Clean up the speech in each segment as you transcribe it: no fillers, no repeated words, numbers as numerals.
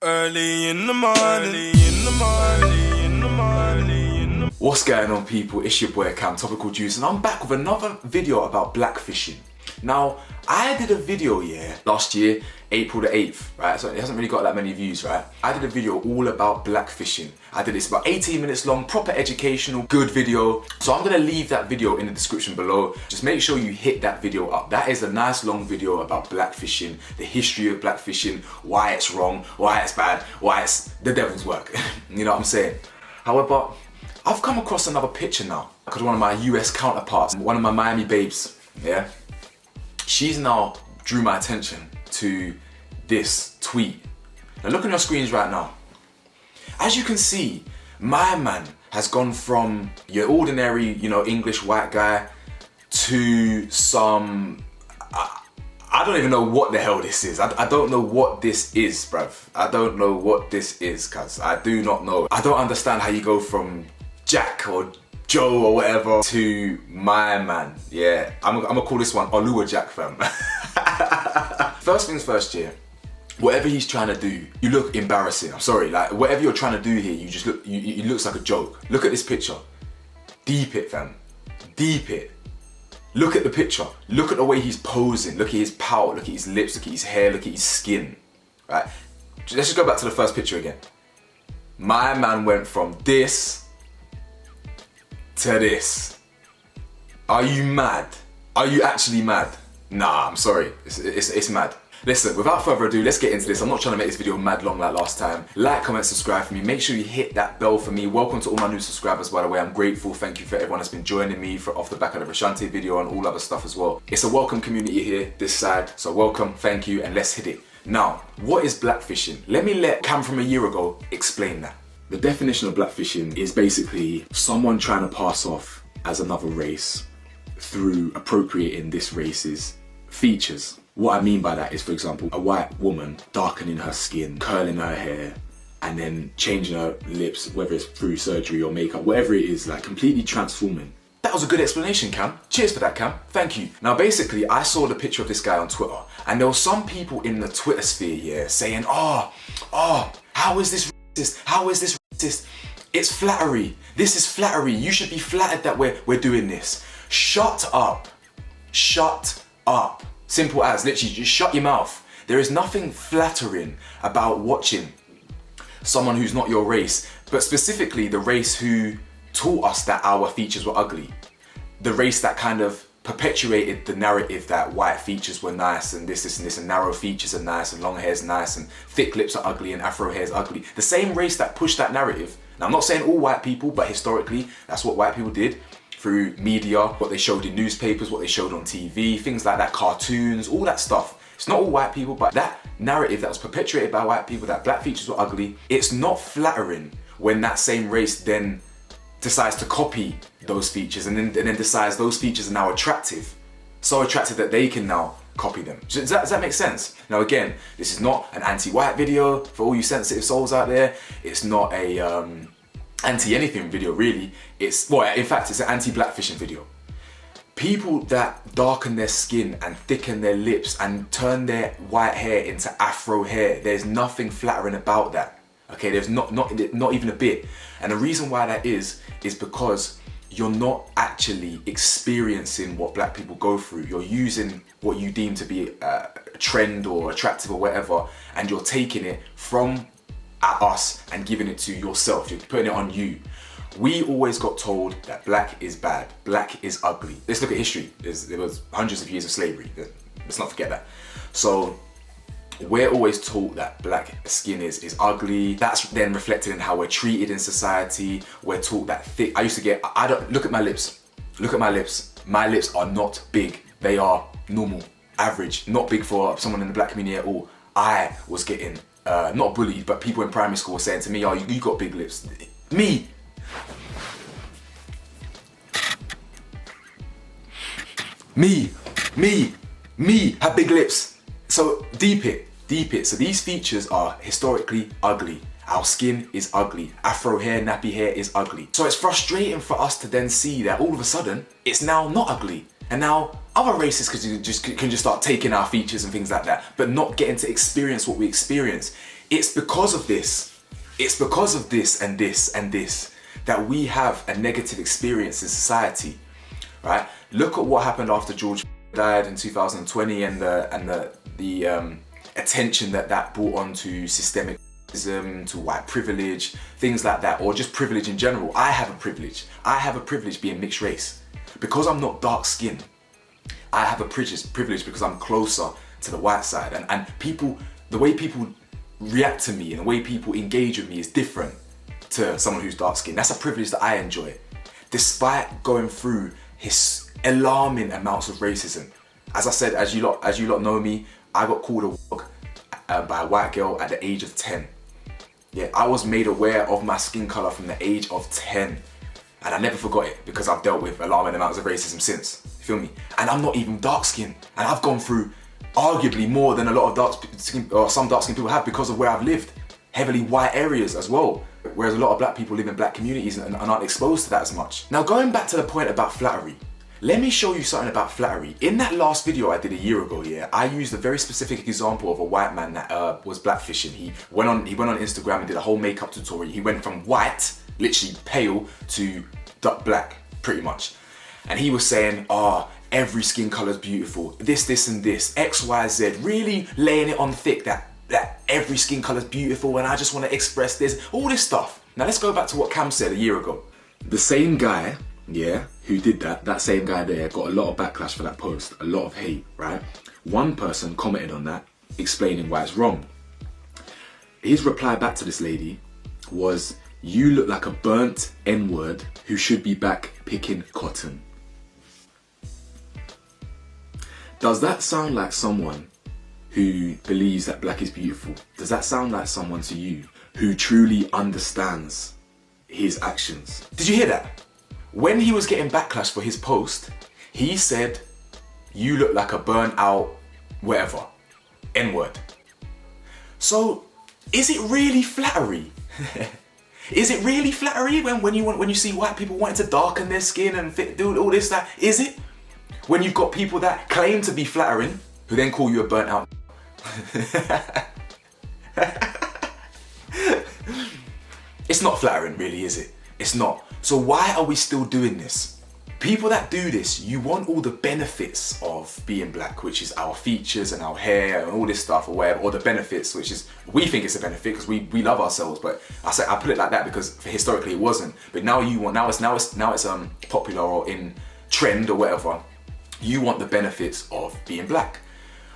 Early in the morning, What's going on, people? It's your boy Cam, Topical Juice, and I'm back with another video about blackfishing. Now, I did a video, last year, April the 8th, right? So it hasn't really got that many views, right? I did a video all about blackfishing. I did this about 18 minutes long, proper educational, good video. So I'm gonna leave that video in the description below. Just make sure you hit that video up. That is a nice long video about blackfishing, the history of blackfishing, why it's wrong, why it's bad, why it's the devil's work. You know what I'm saying? However, I've come across another picture now, because one of my US counterparts, one of my Miami babes, she's now drew my attention to this tweet. Now look on your screens right now. As you can see, my man has gone from your ordinary, English white guy to some, I don't even know what the hell this is. I don't know what this is, bruv. I don't know what this is, cuz I do not know. I don't understand how you go from Jack or Joe or whatever to my man. Yeah, I'm gonna call this one Oluwa Jack, fam. First things first, whatever he's trying to do, you look embarrassing. I'm sorry, like whatever you're trying to do here, you just look, it looks like a joke. Look at this picture. Deep it, fam. Deep it. Look at the picture. Look at the way he's posing. Look at his pout. Look at his lips. Look at his hair. Look at his skin. Right? Let's just go back to the first picture again. My man went from this to this. Are you mad? Are you actually mad? Nah, I'm sorry. It's mad. Listen, without further ado, let's get into this. I'm not trying to make this video mad long like last time. Like, comment, subscribe for me. Make sure you hit that bell for me. Welcome to all my new subscribers, by the way. I'm grateful. Thank you for everyone that's been joining me off the back of the Rashante video and all other stuff as well. It's a welcome community here, this side. So welcome, thank you, and let's hit it. Now, what is blackfishing? Let me let Cam from a year ago explain that. The definition of blackfishing is basically someone trying to pass off as another race through appropriating this race's features. What I mean by that is, for example, a white woman darkening her skin, curling her hair, and then changing her lips, whether it's through surgery or makeup, whatever it is, like completely transforming. That was a good explanation, Cam. Cheers for that, Cam. Thank you. Now, basically, I saw the picture of this guy on Twitter, and there were some people in the Twitter sphere, saying, how is this racist? How is this racist? It's flattery. This is flattery. You should be flattered that we're doing this. Shut up. Shut up. Simple as, literally, just shut your mouth. There is nothing flattering about watching someone who's not your race, but specifically the race who taught us that our features were ugly. The race that kind of perpetuated the narrative that white features were nice and this and this, and narrow features are nice and long hair's nice and thick lips are ugly and afro hair's ugly. The same race that pushed that narrative. Now, I'm not saying all white people, but historically, that's what white people did. Through media, what they showed in newspapers, what they showed on TV, things like that, cartoons, all that stuff. It's not all white people, but that narrative that was perpetuated by white people, that black features were ugly, it's not flattering when that same race then decides to copy those features and then decides those features are now attractive. So attractive that they can now copy them. Does that make sense? Now again, this is not an anti-white video for all you sensitive souls out there. It's not a anti-anything video, really. In fact, it's an anti-blackfishing video. People that darken their skin and thicken their lips and turn their white hair into afro hair, there's nothing flattering about that. Okay, there's not even a bit. And the reason why that is because you're not actually experiencing what black people go through. You're using what you deem to be a trend or attractive or whatever, and you're taking it from us and giving it to yourself. You're putting it on you. We always got told that black is bad, black is ugly. Let's look at history. There was hundreds of years of slavery. Let's not forget that. So we're always taught that black skin is ugly. That's then reflected in how we're treated in society. We're taught that thick. Look at my lips. Look at my lips. My lips are not big. They are normal, average, not big for someone in the black community at all. I was getting not bullied, but people in primary school were saying to me, oh, you got big lips. Me have big lips. So deep it. So these features are historically ugly. Our skin is ugly. Afro hair, nappy hair is ugly. So it's frustrating for us to then see that all of a sudden it's now not ugly. And now other races can just start taking our features and things like that, but not getting to experience what we experience. It's because of this. It's because of this and this and this that we have a negative experience in society, right? Look at what happened after George died in 2020 and the attention that brought on to systemic racism, to white privilege, things like that, or just privilege in general. I have a privilege. I have a privilege being mixed race. Because I'm not dark skinned, I have a privilege because I'm closer to the white side. And people, the way people react to me and the way people engage with me is different to someone who's dark skinned. That's a privilege that I enjoy. Despite going through his alarming amounts of racism. As I said, as you lot know me, I got called a wog by a white girl at the age of 10. Yeah, I was made aware of my skin color from the age of 10. And I never forgot it because I've dealt with alarming amounts of racism since. You feel me? And I'm not even dark skinned. And I've gone through arguably more than a lot of some dark skinned people have because of where I've lived. Heavily white areas as well. Whereas a lot of black people live in black communities and aren't exposed to that as much. Now going back to the point about flattery. Let me show you something about flattery. In that last video I did a year ago, yeah, I used a very specific example of a white man that was blackfishing. He went on Instagram and did a whole makeup tutorial. He went from white, literally pale, to dark black, pretty much. And he was saying, every skin color is beautiful. This and this, X, Y, Z, really laying it on thick that every skin color is beautiful and I just want to express this, all this stuff. Now let's go back to what Cam said a year ago. The same guy, yeah, who did that same guy there got a lot of backlash for that post, a lot of hate, right? One person commented on that, explaining why it's wrong. His reply back to this lady was, "You look like a burnt N-word who should be back picking cotton." Does that sound like someone who believes that black is beautiful? Does that sound like someone to you who truly understands his actions? Did you hear that? When he was getting backlash for his post, he said, "You look like a burnt out whatever, N-word." So, is it really flattery? Is it really flattery when you see white people wanting to darken their skin and do all this, that? Is it? When you've got people that claim to be flattering, who then call you a burnt out. It's not flattering really, is it? It's not. So why are we still doing this? People that do this, you want all the benefits of being black, which is our features and our hair and all this stuff or whatever, or the benefits, which is, we think it's a benefit because we love ourselves, but I put it like that because historically it wasn't. But now it's popular or in trend or whatever. You want the benefits of being black.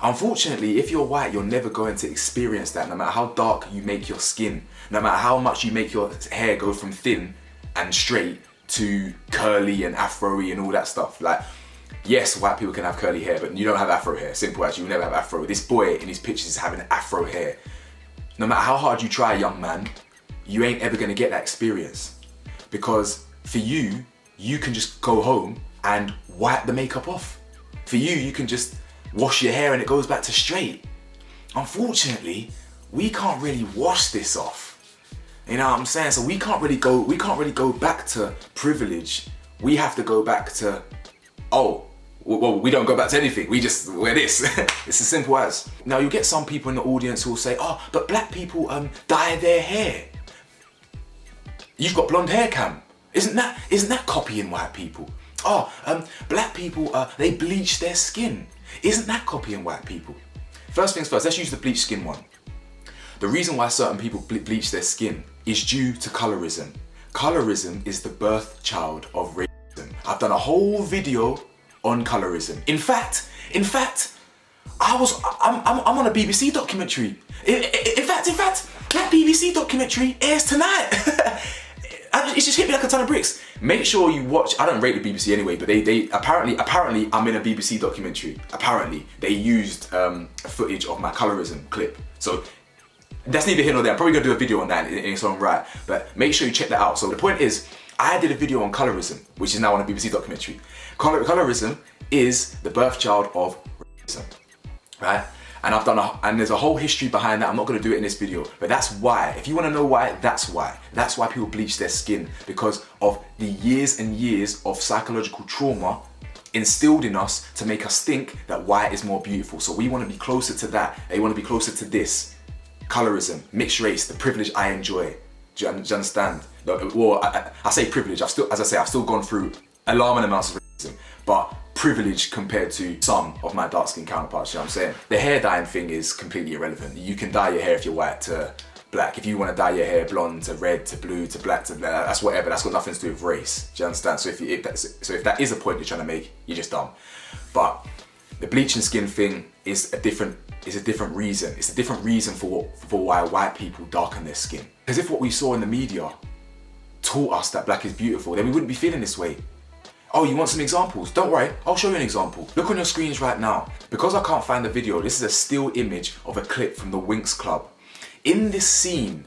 Unfortunately, if you're white, you're never going to experience that, no matter how dark you make your skin, no matter how much you make your hair go from thin and straight to curly and afro-y and all that stuff. Like, yes, white people can have curly hair, but you don't have afro hair. Simple as, you will never have afro. This boy in his pictures is having afro hair. No matter how hard you try, young man, you ain't ever gonna get that experience. Because for you, you can just go home and wipe the makeup off. For you, you can just wash your hair and it goes back to straight. Unfortunately, we can't really wash this off. You know what I'm saying? So we can't really go back to privilege. We have to go back to, well, we don't go back to anything. We just wear this. It's as simple as. Now you get some people in the audience who will say, but black people dye their hair. You've got blonde hair, Cam. Isn't that copying white people? Black people, they bleach their skin. Isn't that copying white people? First things first, let's use the bleach skin one. The reason why certain people bleach their skin is due to colorism. Colorism is the birth child of racism. I've done a whole video on colorism. In fact, I'm on a BBC documentary. In fact, that BBC documentary airs tonight. It's just hit me like a ton of bricks. Make sure you watch. I don't rate the BBC anyway, but they apparently I'm in a BBC documentary. Apparently they used footage of my colorism clip. So that's neither here nor there. I'm probably gonna do a video on that in its own right, but make sure you check that out. So the point is, I did a video on colorism, which is now on a BBC documentary. Colorism is the birth child of racism, right? And and there's a whole history behind that. I'm not gonna do it in this video, but that's why. If you wanna know why, that's why. That's why people bleach their skin, because of the years and years of psychological trauma instilled in us to make us think that white is more beautiful. So we wanna be closer to that. They wanna be closer to this. colorism, mixed race, the privilege I enjoy. Do you understand? Well, I say privilege, I've still gone through alarming amounts of racism, but privilege compared to some of my dark skinned counterparts, you know what I'm saying? The hair dyeing thing is completely irrelevant. You can dye your hair if you're white to black. If you want to dye your hair blonde to red to blue to black to black, that's whatever. That's got nothing to do with race. Do you understand? So if that is a point you're trying to make, you're just dumb. But the bleaching skin thing is a different reason. It's a different reason for why white people darken their skin. Because if what we saw in the media taught us that black is beautiful, then we wouldn't be feeling this way. Oh, you want some examples? Don't worry, I'll show you an example. Look on your screens right now. Because I can't find the video, this is a still image of a clip from the Winx Club. In this scene,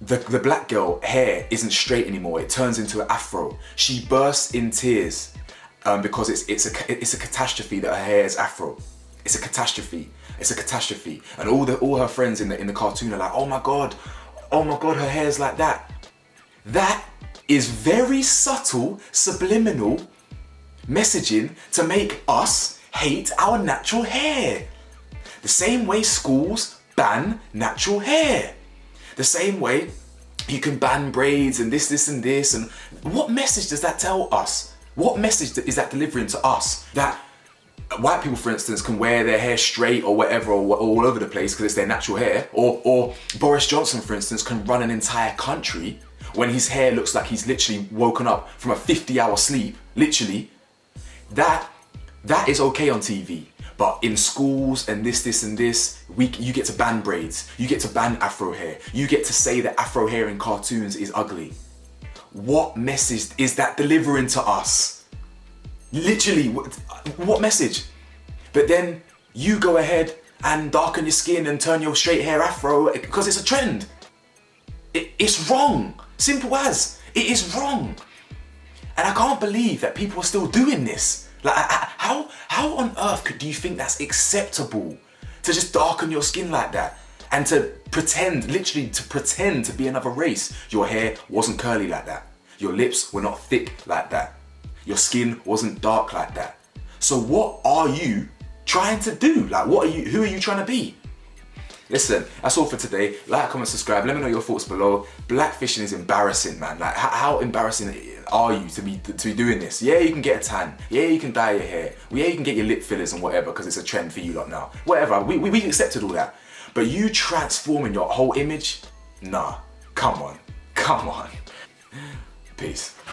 the black girl hair isn't straight anymore. It turns into an afro. She bursts in tears because it's a catastrophe that her hair is afro. It's a catastrophe. It's a catastrophe. And all her friends in the cartoon are like, oh my god, her hair's like that. That is very subtle, subliminal messaging to make us hate our natural hair. The same way schools ban natural hair. The same way you can ban braids and this and this. And what message does that tell us? What message is that delivering to us? That white people, for instance, can wear their hair straight or whatever, or all over the place because it's their natural hair. Or Boris Johnson, for instance, can run an entire country when his hair looks like he's literally woken up from a 50-hour sleep. Literally. That is okay on TV. But in schools and this and this, you get to ban braids. You get to ban afro hair. You get to say that afro hair in cartoons is ugly. What message is that delivering to us? Literally, what message? But then you go ahead and darken your skin and turn your straight hair afro because it's a trend. It's wrong. Simple as. It is wrong. And I can't believe that people are still doing this. Like, how on earth do you think that's acceptable? To just darken your skin like that? And to pretend, literally to pretend to be another race. Your hair wasn't curly like that. Your lips were not thick like that. Your skin wasn't dark like that. So what are you trying to do? Like, who are you trying to be? Listen, that's all for today. Like, comment, subscribe. Let me know your thoughts below. Blackfishing is embarrassing, man. Like, how embarrassing are you to be doing this? Yeah, you can get a tan. Yeah, you can dye your hair. Yeah, you can get your lip fillers and whatever because it's a trend for you lot now. Whatever, we accepted all that. But you transforming your whole image? Nah, come on. Peace.